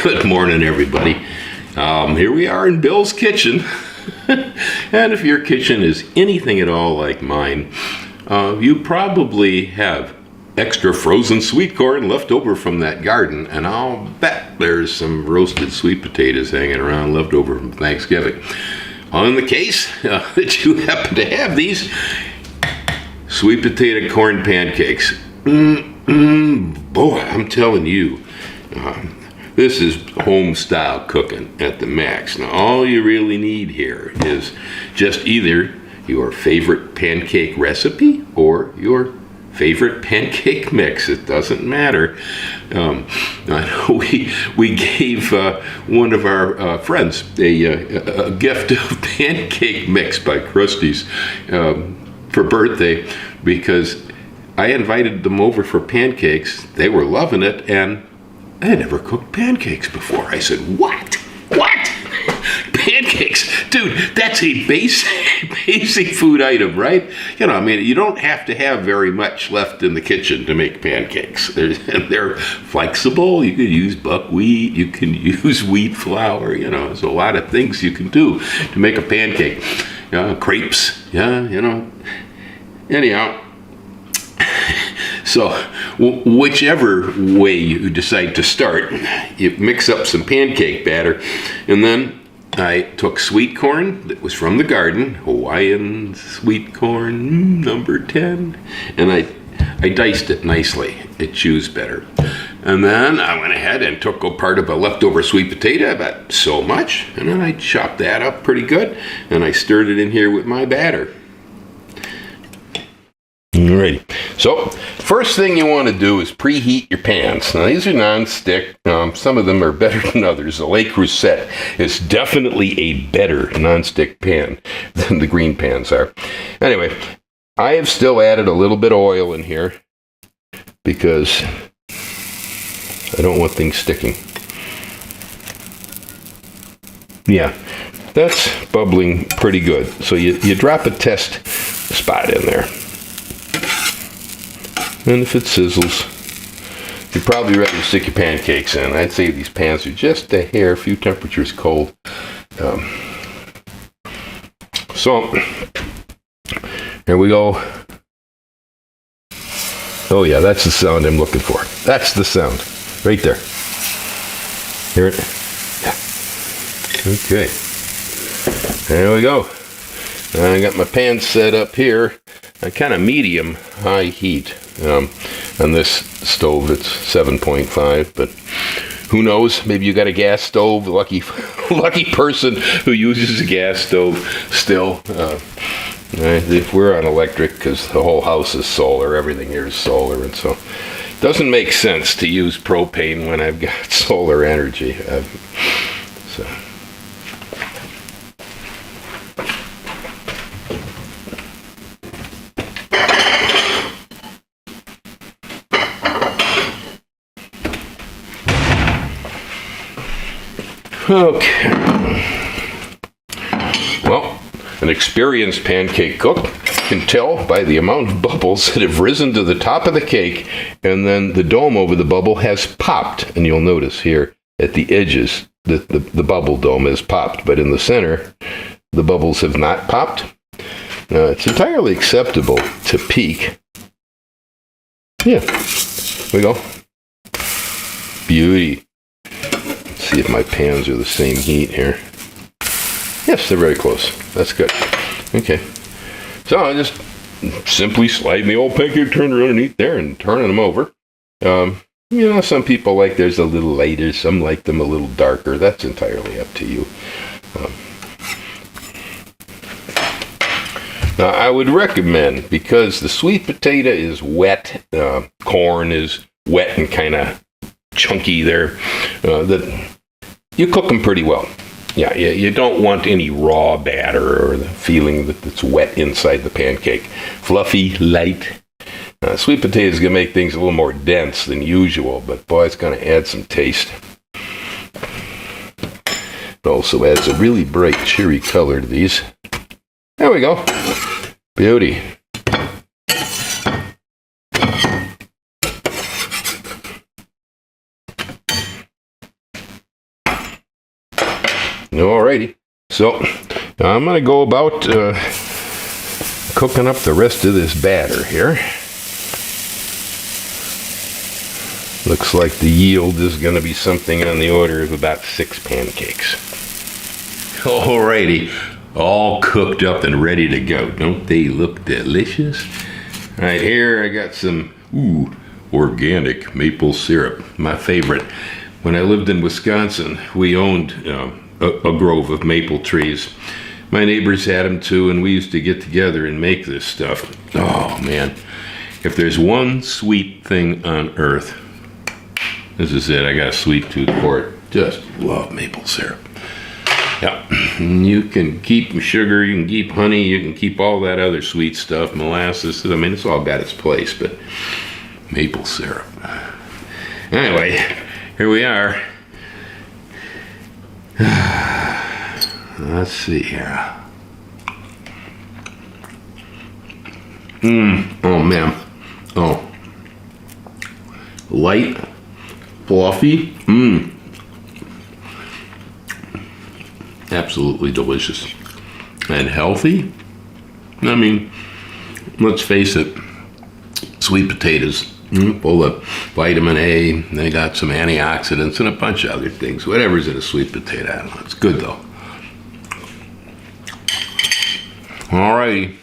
Good morning, everybody. Here we are in Bill's kitchen. And if your kitchen is anything at all like mine, you probably have extra frozen sweet corn left over from that garden, and I'll bet there's some roasted sweet potatoes hanging around left over from Thanksgiving. Well, in the case that you happen to have these sweet potato corn pancakes, boy, I'm telling you, this is home-style cooking at the max. Now, all you really need here is just either your favorite pancake recipe or your favorite pancake mix. It doesn't matter. I know we gave one of our friends a gift of pancake mix by Krusty's for birthday, because I invited them over for pancakes. They were loving it, and I had never cooked pancakes before. I said, what? Pancakes? Dude, that's a basic food item, right? You know, I mean, you don't have to have very much left in the kitchen to make pancakes. They're flexible. You can use buckwheat. You can use wheat flour. You know, there's a lot of things you can do to make a pancake. Crepes, yeah, you know. Anyhow, so whichever way you decide to start, you mix up some pancake batter, and then I took sweet corn that was from the garden, Hawaiian sweet corn, number 10, and I diced it nicely. It chews better. And then I went ahead and took a part of a leftover sweet potato, about so much, and then I chopped that up pretty good, and I stirred it in here with my batter. Alrighty, so first thing you want to do is preheat your pans. Now, these are non-stick. Some of them are better than others. The Le Creuset is definitely a better non-stick pan than the green pans are. Anyway, I have still added a little bit of oil in here because I don't want things sticking. Yeah, that's bubbling pretty good. So you drop a test spot in there. And if it sizzles, you're probably ready to stick your pancakes in. I'd say these pans are just a few temperatures cold. So, here we go. Oh yeah, that's the sound I'm looking for. That's the sound, right there. Hear it? Yeah. Okay. There we go. I got my pan set up here on kind of medium-high heat. On this stove, it's 7.5, but who knows? Maybe you got a gas stove. Lucky person who uses a gas stove still. If we're on electric, because the whole house is solar, everything here is solar, and so it doesn't make sense to use propane when I've got solar energy. Okay. Well, an experienced pancake cook can tell by the amount of bubbles that have risen to the top of the cake, and then the dome over the bubble has popped. And you'll notice here at the edges that the bubble dome has popped, but in the center, the bubbles have not popped. Now, it's entirely acceptable to peek. Yeah, there we go. Beauty. See if my pans are the same heat here. Yes, they're very close. That's good. Okay. So I just simply slide the old pancake turner underneath there and turning them over. You know, some people like theirs a little lighter. Some like them a little darker. That's entirely up to you. Now, I would recommend, because the sweet potato is wet, corn is wet and kind of chunky there, that you cook them pretty well. Yeah, you don't want any raw batter or the feeling that it's wet inside the pancake. Fluffy, light. Sweet potato is going to make things a little more dense than usual, but boy, it's going to add some taste. It also adds a really bright cherry color to these. There we go. Beauty. Alrighty. So I'm going to go about cooking up the rest of this batter here. Looks like the yield is going to be something on the order of about 6 pancakes. Alrighty, all cooked up and ready to go. Don't they look delicious? Right here I got some organic maple syrup, my favorite. When I lived in Wisconsin, we owned a grove of maple trees. My neighbors had them too, and we used to get together and make this stuff. Oh man, if there's one sweet thing on earth, this is it. I got a sweet tooth for it. Just love maple syrup. Yeah, you can keep sugar, you can keep honey, you can keep all that other sweet stuff, molasses. I mean, it's all got its place, but maple syrup. Anyway, here we are. Let's see here. Oh man. Oh. Light, fluffy. Absolutely delicious. And healthy. I mean, let's face it, sweet potatoes full of vitamin A, they got some antioxidants and a bunch of other things. Whatever's in a sweet potato, I don't know. It's good though. Alrighty.